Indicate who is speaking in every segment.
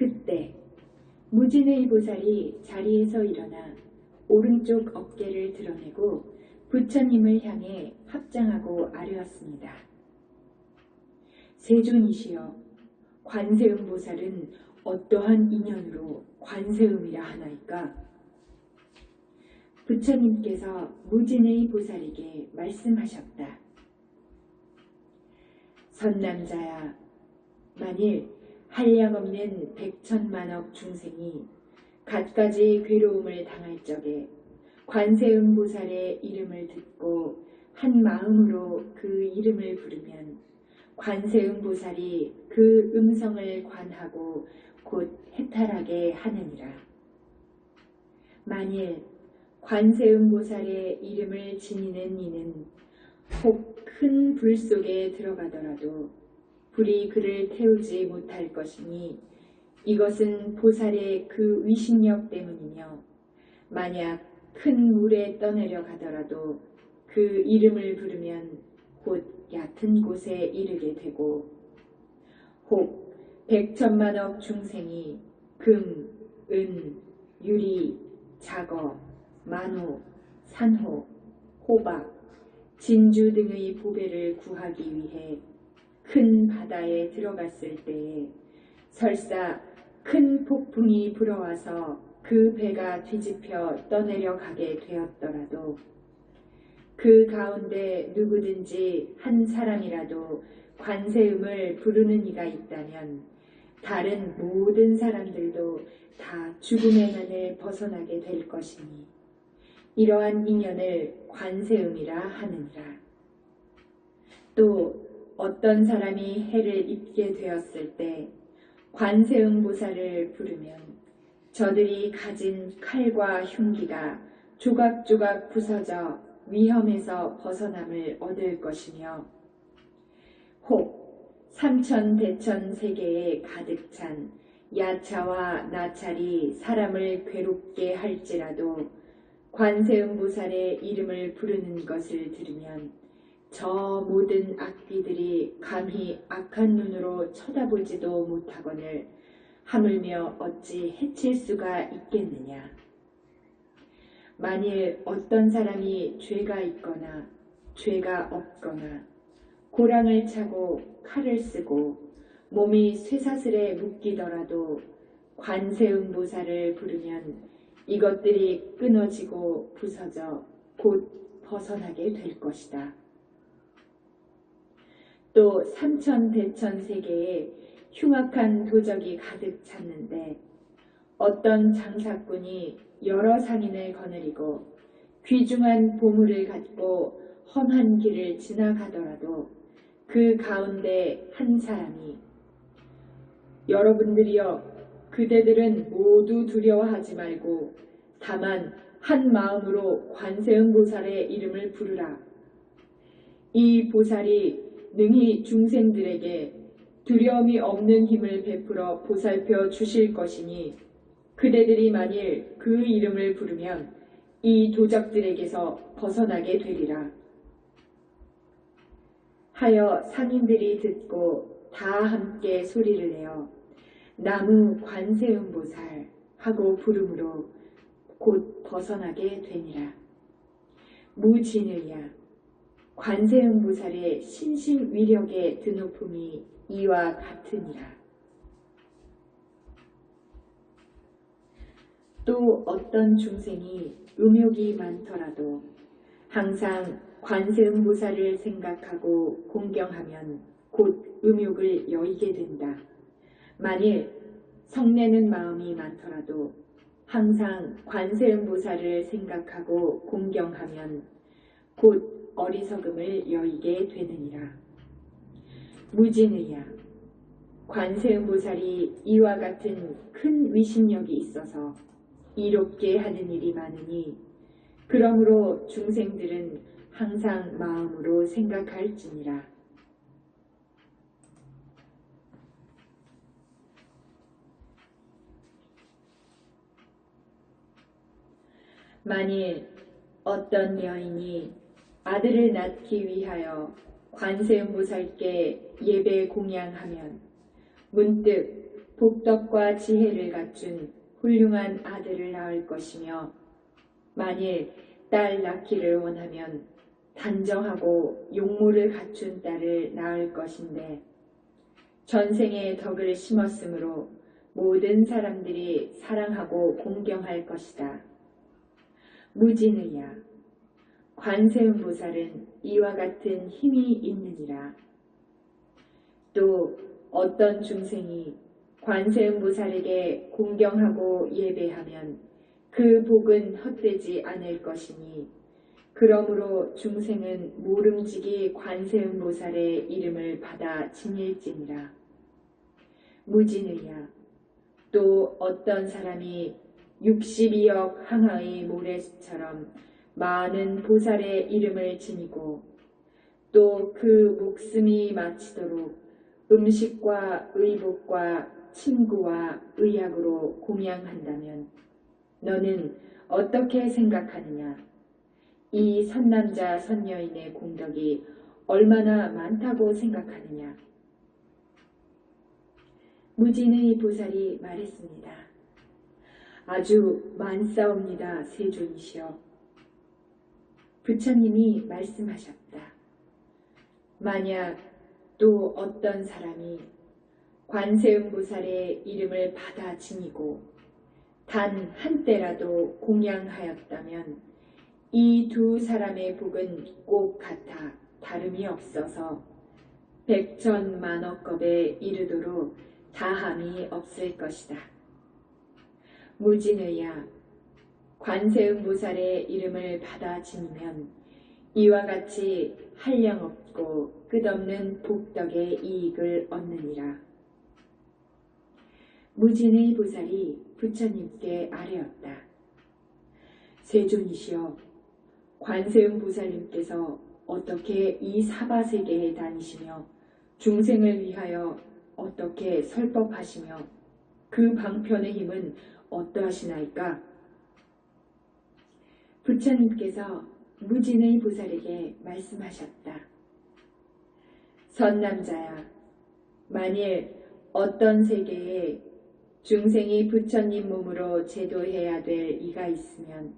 Speaker 1: 그때 무진의 보살이 자리에서 일어나 오른쪽 어깨를 드러내고 부처님을 향해 합장하고 아뢰었습니다. 세존이시여, 관세음 보살은 어떠한 인연으로 관세음이라 하나이까? 부처님께서 무진의 보살에게 말씀하셨다. 선남자야, 만일 한량없는 백천만억 중생이 갖가지 괴로움을 당할 적에 관세음 보살의 이름을 듣고 한 마음으로 그 이름을 부르면 관세음 보살이 그 음성을 관하고 곧 해탈하게 하느니라. 만일 관세음 보살의 이름을 지니는 이는 혹 큰 불 속에 들어가더라도 불이 그를 태우지 못할 것이니 이것은 보살의 그 위신력 때문이며, 만약 큰 물에 떠내려 가더라도 그 이름을 부르면 곧 얕은 곳에 이르게 되고, 혹 백천만억 중생이 금, 은, 유리, 자거, 만호, 산호, 호박, 진주 등의 보배를 구하기 위해 큰 바다에 들어갔을 때에 설사 큰 폭풍이 불어와서 그 배가 뒤집혀 떠내려 가게 되었더라도 그 가운데 누구든지 한 사람이라도 관세음을 부르는 이가 있다면 다른 모든 사람들도 다 죽음의 난을 벗어나게 될 것이니 이러한 인연을 관세음이라 하느니라. 또 어떤 사람이 해를 입게 되었을 때 관세음 보살을 부르면 저들이 가진 칼과 흉기가 조각조각 부서져 위험에서 벗어남을 얻을 것이며, 혹 삼천대천 세계에 가득 찬 야차와 나찰이 사람을 괴롭게 할지라도 관세음 보살의 이름을 부르는 것을 들으면 저 모든 악귀들이 감히 악한 눈으로 쳐다보지도 못하거늘 하물며 어찌 해칠 수가 있겠느냐. 만일 어떤 사람이 죄가 있거나 죄가 없거나 고랑을 차고 칼을 쓰고 몸이 쇠사슬에 묶이더라도 관세음 보살을 부르면 이것들이 끊어지고 부서져 곧 벗어나게 될 것이다. 또 삼천대천 세계에 흉악한 도적이 가득 찼는데 어떤 장사꾼이 여러 상인을 거느리고 귀중한 보물을 갖고 험한 길을 지나가더라도 그 가운데 한 사람이 여러분들이여, 그대들은 모두 두려워하지 말고 다만 한 마음으로 관세음 보살의 이름을 부르라. 이 보살이 능히 중생들에게 두려움이 없는 힘을 베풀어 보살펴 주실 것이니 그대들이 만일 그 이름을 부르면 이 도적들에게서 벗어나게 되리라. 하여 상인들이 듣고 다 함께 소리를 내어 나무 관세음 보살 하고 부름으로 곧 벗어나게 되니라. 무진의야, 관세음 보살의 신심 위력의 드높음이 이와 같으니라. 또 어떤 중생이 음욕이 많더라도 항상 관세음 보살을 생각하고 공경하면 곧 음욕을 여의게 된다. 만일 성내는 마음이 많더라도 항상 관세음 보살을 생각하고 공경하면 곧 어리석음을 여의게 되느니라. 무진의야, 관세음 보살이 이와 같은 큰 위신력이 있어서 이롭게 하는 일이 많으니 그러므로 중생들은 항상 마음으로 생각할지니라. 만일 어떤 여인이 아들을 낳기 위하여 관세음 보살께 예배 공양하면 문득 복덕과 지혜를 갖춘 훌륭한 아들을 낳을 것이며 만일 딸 낳기를 원하면 단정하고 용모를 갖춘 딸을 낳을 것인데 전생에 덕을 심었으므로 모든 사람들이 사랑하고 공경할 것이다. 무진의야 관세음보살은 이와 같은 힘이 있느니라. 또 어떤 중생이 관세음보살에게 공경하고 예배하면 그 복은 헛되지 않을 것이니 그러므로 중생은 모름지기 관세음보살의 이름을 받아 지닐지니라. 무진의야 또 어떤 사람이 62억 항하의 모래수처럼 많은 보살의 이름을 지니고 또 그 목숨이 마치도록 음식과 의복과 침구와 의약으로 공양한다면 너는 어떻게 생각하느냐? 이 선남자 선여인의 공덕이 얼마나 많다고 생각하느냐? 무진의 보살이 말했습니다. 아주 많사옵니다. 세존이시여. 부처님이 말씀하셨다. 만약 또 어떤 사람이 관세음보살의 이름을 받아 지니고 단 한때라도 공양하였다면 이 두 사람의 복은 꼭 같아 다름이 없어서 백천만억겁에 이르도록 다함이 없을 것이다. 무진의야 관세음보살의 이름을 받아 지니면 이와 같이 한량없고 끝없는 복덕의 이익을 얻느니라. 무진의 보살이 부처님께 아뢰었다. 세존이시여, 관세음보살님께서 어떻게 이 사바세계에 다니시며 중생을 위하여 어떻게 설법하시며 그 방편의 힘은 어떠하시나이까? 부처님께서 무진의 보살에게 말씀하셨다. 선남자야, 만일 어떤 세계에 중생이 부처님 몸으로 제도해야 될 이가 있으면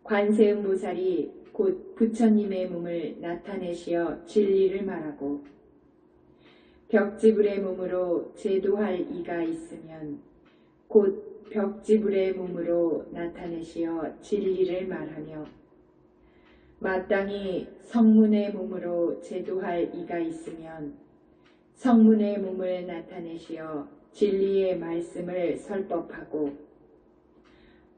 Speaker 1: 관세음보살이 곧 부처님의 몸을 나타내시어 진리를 말하고 벽지불의 몸으로 제도할 이가 있으면 곧 벽지불의 몸으로 나타내시어 진리를 말하며 마땅히 성문의 몸으로 제도할 이가 있으면 성문의 몸을 나타내시어 진리의 말씀을 설법하고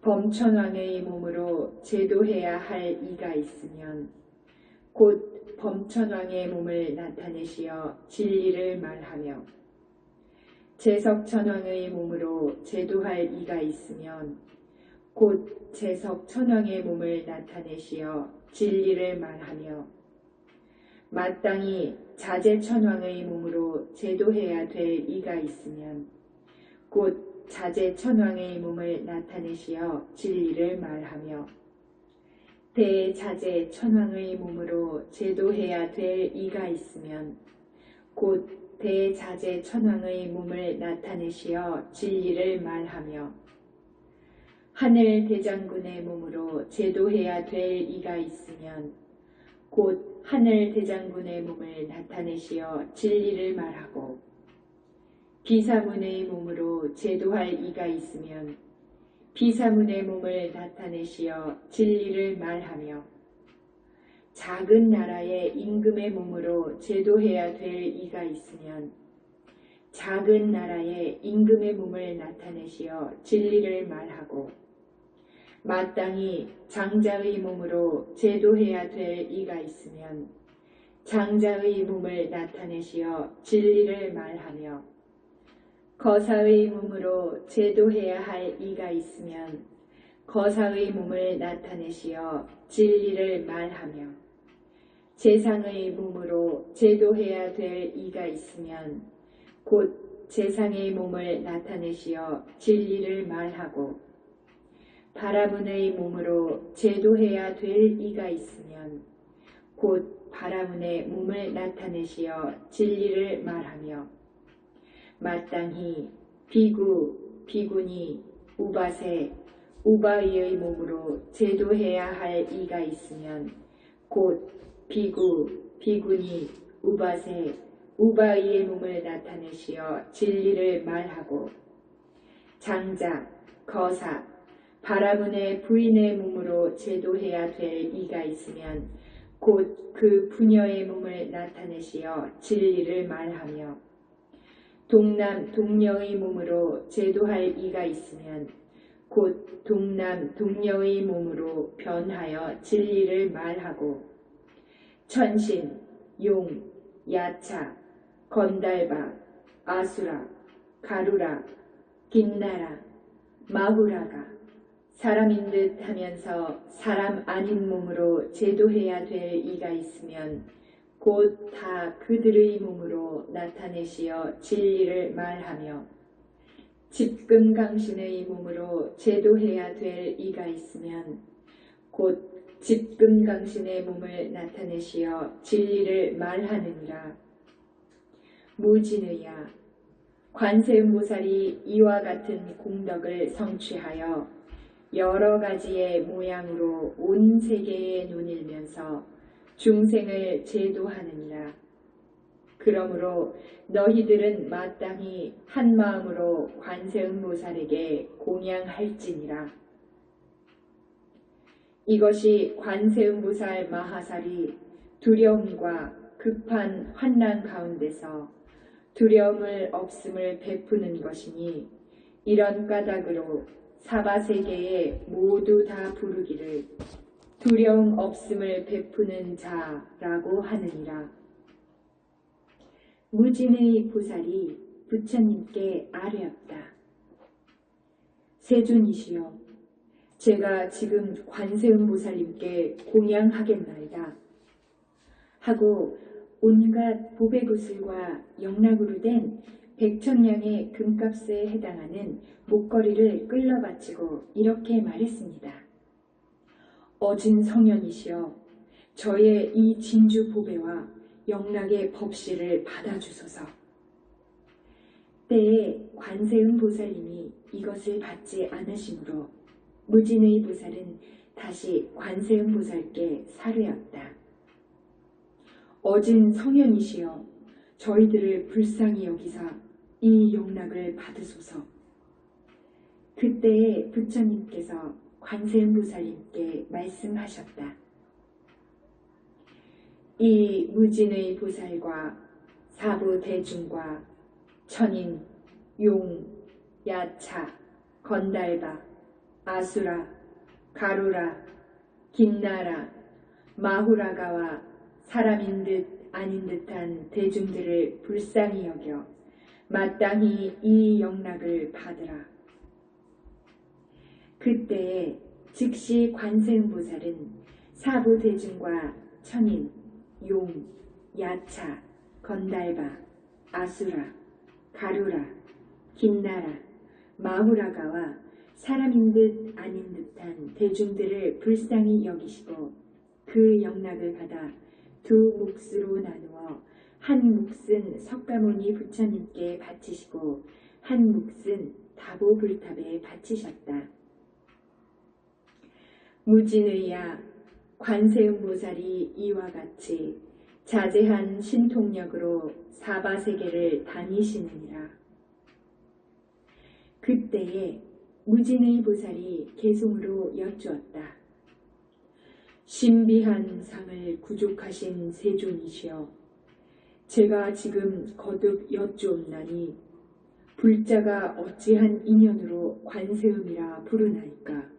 Speaker 1: 범천왕의 몸으로 제도해야 할 이가 있으면 곧 범천왕의 몸을 나타내시어 진리를 말하며 제석천왕의 몸으로 제도할 이가 있으면 곧 제석천왕의 몸을 나타내시어 진리를 말하며 마땅히 자제천왕의 몸으로 제도해야 될 이가 있으면 곧 자제천왕의 몸을 나타내시어 진리를 말하며 대자제천왕의 몸으로 제도해야 될 이가 있으면 곧 대자제천왕의 몸을 나타내시어 진리를 말하며 하늘 대장군의 몸으로 제도해야 될 이가 있으면 곧 하늘 대장군의 몸을 나타내시어 진리를 말하고 비사문의 몸으로 제도할 이가 있으면 비사문의 몸을 나타내시어 진리를 말하며 작은 나라의 임금의 몸으로 제도해야 될 이가 있으면 작은 나라의 임금의 몸을 나타내시어 진리를 말하고 마땅히 장자의 몸으로 제도해야 될 이가 있으면 장자의 몸을 나타내시어 진리를 말하며 거사의 몸으로 제도해야 할 이가 있으면 거사의 몸을 나타내시어 진리를 말하며 제상의 몸으로 제도해야 될 이가 있으면 곧 제상의 몸을 나타내시어 진리를 말하고 바라문의 몸으로 제도해야 될 이가 있으면 곧 바라문의 몸을 나타내시어 진리를 말하며 마땅히 비구, 비구니, 우바세, 우바이의 몸으로 제도해야 할 이가 있으면 곧 비구, 비구니, 우바세, 우바이의 몸을 나타내시어 진리를 말하고 장자, 거사, 바라문의 부인의 몸으로 제도해야 될 이가 있으면 곧 그 부녀의 몸을 나타내시어 진리를 말하며 동남, 동녀의 몸으로 제도할 이가 있으면 곧 동남, 동녀의 몸으로 변하여 진리를 말하고 천신, 용, 야차, 건달바, 아수라, 가루라, 긴나라, 마후라가 사람인 듯 하면서 사람 아닌 몸으로 제도해야 될 이가 있으면 곧 다 그들의 몸으로 나타내시어 진리를 말하며 집금강신의 몸으로 제도해야 될 이가 있으면 곧 집금강신의 몸을 나타내시어 진리를 말하느니라. 무진의야, 관세음보살이 이와 같은 공덕을 성취하여 여러 가지의 모양으로 온 세계에 논일면서 중생을 제도하느니라. 그러므로 너희들은 마땅히 한 마음으로 관세음보살에게 공양할지니라. 이것이 관세음보살 마하살이 두려움과 급한 환난 가운데서 두려움을 없음을 베푸는 것이니 이런 까닭으로 사바세계에 모두 다 부르기를 두려움 없음을 베푸는 자라고 하느니라. 무진의 보살이 부처님께 아뢰었다. 세존이시여, 제가 지금 관세음보살님께 공양하겠나이다. 하고 온갖 보배구슬과 영락으로 된 100,000냥의 금값에 해당하는 목걸이를 끌러 바치고 이렇게 말했습니다. 어진 성현이시여, 저의 이 진주 보배와 영락의 법시를 받아주소서. 때에 관세음보살님이 이것을 받지 않으시므로 무진의 보살은 다시 관세음보살께 사르였다. 어진 성현이시여, 저희들을 불쌍히 여기사 이 영락을 받으소서. 그때에 부처님께서 관세음보살님께 말씀하셨다. 이 무진의 보살과 사부대중과 천인, 용, 야차, 건달바, 아수라, 가루라, 긴나라, 마후라가와 사람인 듯 아닌 듯한 대중들을 불쌍히 여겨 마땅히 이 영락을 받으라. 그때에 즉시 관세음보살은 사부대중과 천인, 용, 야차, 건달바, 아수라, 가루라, 긴나라, 마후라가와 사람인 듯 아닌 듯한 대중들을 불쌍히 여기시고 그 영락을 받아 두 몫으로 나누어 한 몫은 석가모니 부처님께 바치시고 한 몫은 다보불탑에 바치셨다. 무진의야, 관세음보살이 이와 같이 자제한 신통력으로 사바세계를 다니시느니라. 그때에 무진의 보살이 개송으로 여쭈었다. 신비한 상을 구족하신 세존이시여, 제가 지금 거듭 여쭈옵나니 불자가 어찌한 인연으로 관세음이라 부르나이까.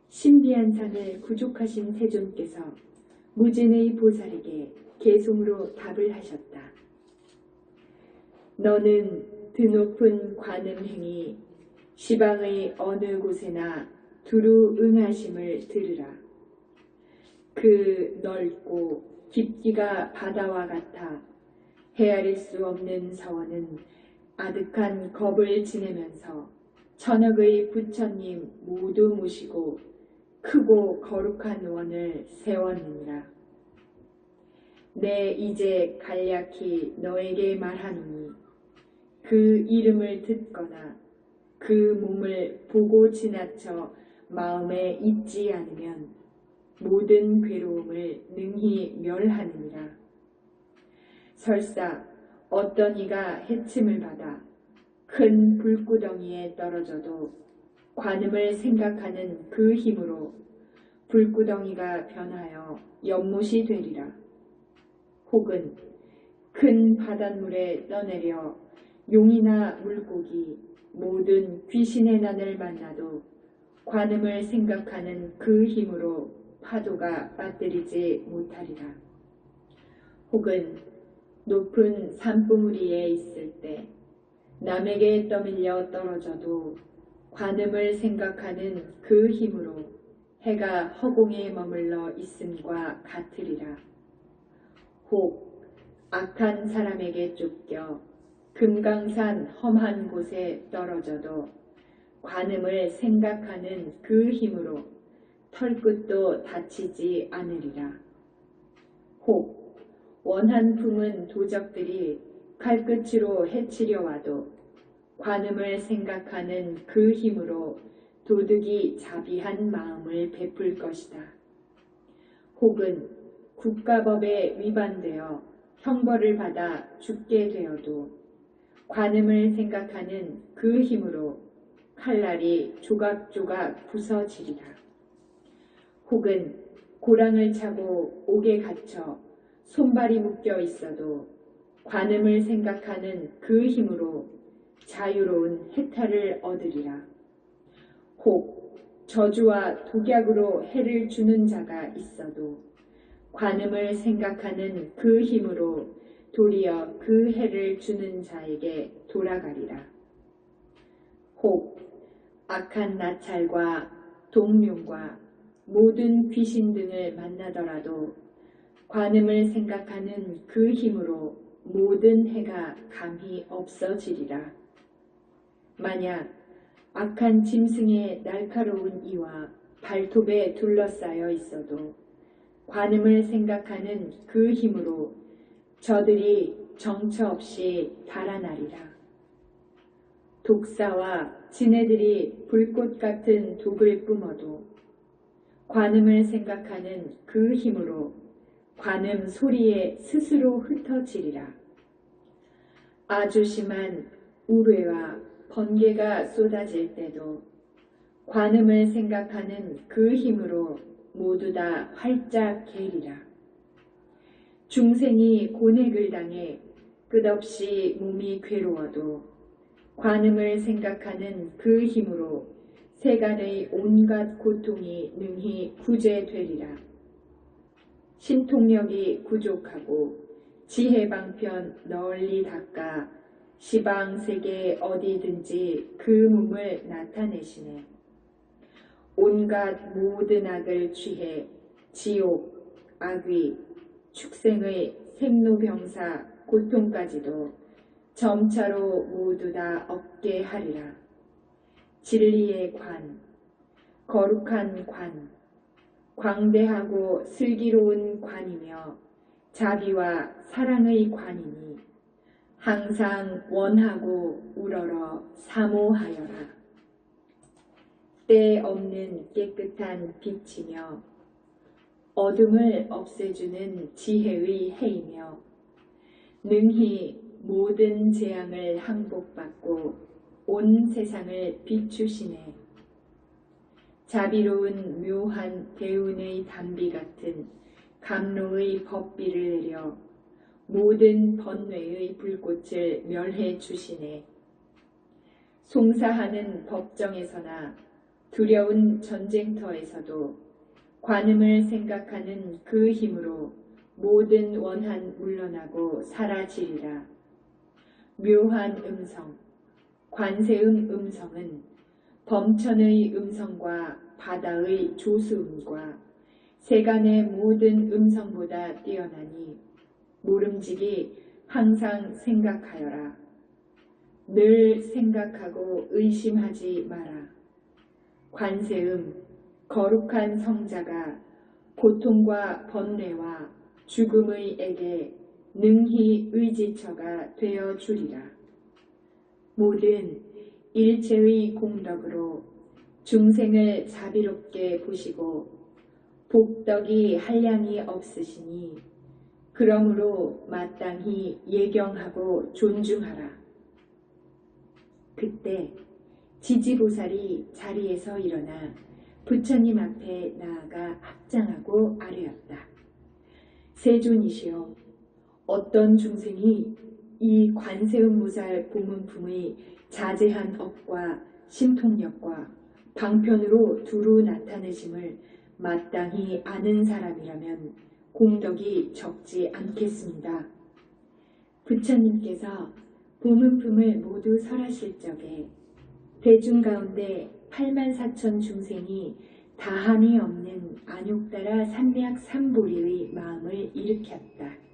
Speaker 1: 신비한 상을 구족하신 세존께서 무진의 보살에게 개송으로 답을 하셨다. 너는 드높은 관음행이 시방의 어느 곳에나 두루 응하심을 들으라. 그 넓고 깊기가 바다와 같아 헤아릴 수 없는 서원은 아득한 겁을 지내면서 천억의 부처님 모두 모시고 크고 거룩한 원을 세웠느니라. 내 이제 간략히 너에게 말하노니 그 이름을 듣거나 그 몸을 보고 지나쳐 마음에 잊지 않으면 모든 괴로움을 능히 멸하느니라. 설사 어떤 이가 해침을 받아 큰 불구덩이에 떨어져도 관음을 생각하는 그 힘으로 불구덩이가 변하여 연못이 되리라. 혹은 큰 바닷물에 떠내려 용이나 물고기 모든 귀신의 난을 만나도 관음을 생각하는 그 힘으로 파도가 빠뜨리지 못하리라. 혹은 높은 산봉우리에 있을 때 남에게 떠밀려 떨어져도 관음을 생각하는 그 힘으로 해가 허공에 머물러 있음과 같으리라. 혹 악한 사람에게 쫓겨 금강산 험한 곳에 떨어져도 관음을 생각하는 그 힘으로 털끝도 다치지 않으리라. 혹 원한 품은 도적들이 칼끝으로 해치려 와도 관음을 생각하는 그 힘으로 도둑이 자비한 마음을 베풀 것이다. 혹은 국가법에 위반되어 형벌을 받아 죽게 되어도 관음을 생각하는 그 힘으로 칼날이 조각조각 부서지리라. 혹은 고랑을 차고 옥에 갇혀 손발이 묶여 있어도 관음을 생각하는 그 힘으로 자유로운 해탈을 얻으리라. 혹 저주와 독약으로 해를 주는 자가 있어도 관음을 생각하는 그 힘으로 도리어 그 해를 주는 자에게 돌아가리라. 혹 악한 나찰과 동룡과 모든 귀신 등을 만나더라도 관음을 생각하는 그 힘으로 모든 해가 감히 없어지리라. 만약 악한 짐승의 날카로운 이와 발톱에 둘러싸여 있어도 관음을 생각하는 그 힘으로 저들이 정처 없이 달아나리라. 독사와 지네들이 불꽃 같은 독을 뿜어도 관음을 생각하는 그 힘으로 관음 소리에 스스로 흩어지리라. 아주 심한 우뢰와 번개가 쏟아질 때도 관음을 생각하는 그 힘으로 모두 다 활짝 개리라. 중생이 고뇌를 당해 끝없이 몸이 괴로워도 관음을 생각하는 그 힘으로 세간의 온갖 고통이 능히 구제되리라. 신통력이 부족하고 지혜방편 널리 닦아 시방세계 어디든지 그 몸을 나타내시네. 온갖 모든 악을 취해 지옥, 악귀, 축생의 생로병사, 고통까지도 점차로 모두 다 얻게 하리라. 진리의 관, 거룩한 관, 광대하고 슬기로운 관이며 자비와 사랑의 관이니 항상 원하고 우러러 사모하여라. 때 없는 깨끗한 빛이며 어둠을 없애주는 지혜의 해이며 능히 모든 재앙을 항복받고 온 세상을 비추시네. 자비로운 묘한 대운의 단비 같은 감로의 법비를 내려 모든 번뇌의 불꽃을 멸해 주시네. 송사하는 법정에서나 두려운 전쟁터에서도 관음을 생각하는 그 힘으로 모든 원한 물러나고 사라지리라. 묘한 음성, 관세음 음성은 범천의 음성과 바다의 조수음과 세간의 모든 음성보다 뛰어나니 모름지기 항상 생각하여라. 늘 생각하고 의심하지 마라. 관세음, 거룩한 성자가 고통과 번뇌와 죽음의 액에 능히 의지처가 되어 주리라. 모든 일체의 공덕으로 중생을 자비롭게 보시고 복덕이 한량이 없으시니 그러므로 마땅히 예경하고 존중하라. 그때 지지보살이 자리에서 일어나 부처님 앞에 나아가 합장하고 아뢰었다. 세존이시여, 어떤 중생이 이 관세음보살 보문품의 자제한 업과 신통력과 방편으로 두루 나타내심을 마땅히 아는 사람이라면 공덕이 적지 않겠습니다. 부처님께서 보문품을 모두 설하실 적에 대중 가운데 84,000 중생이 다함이 없는 안욕따라 삼맥 삼보리의 마음을 일으켰다.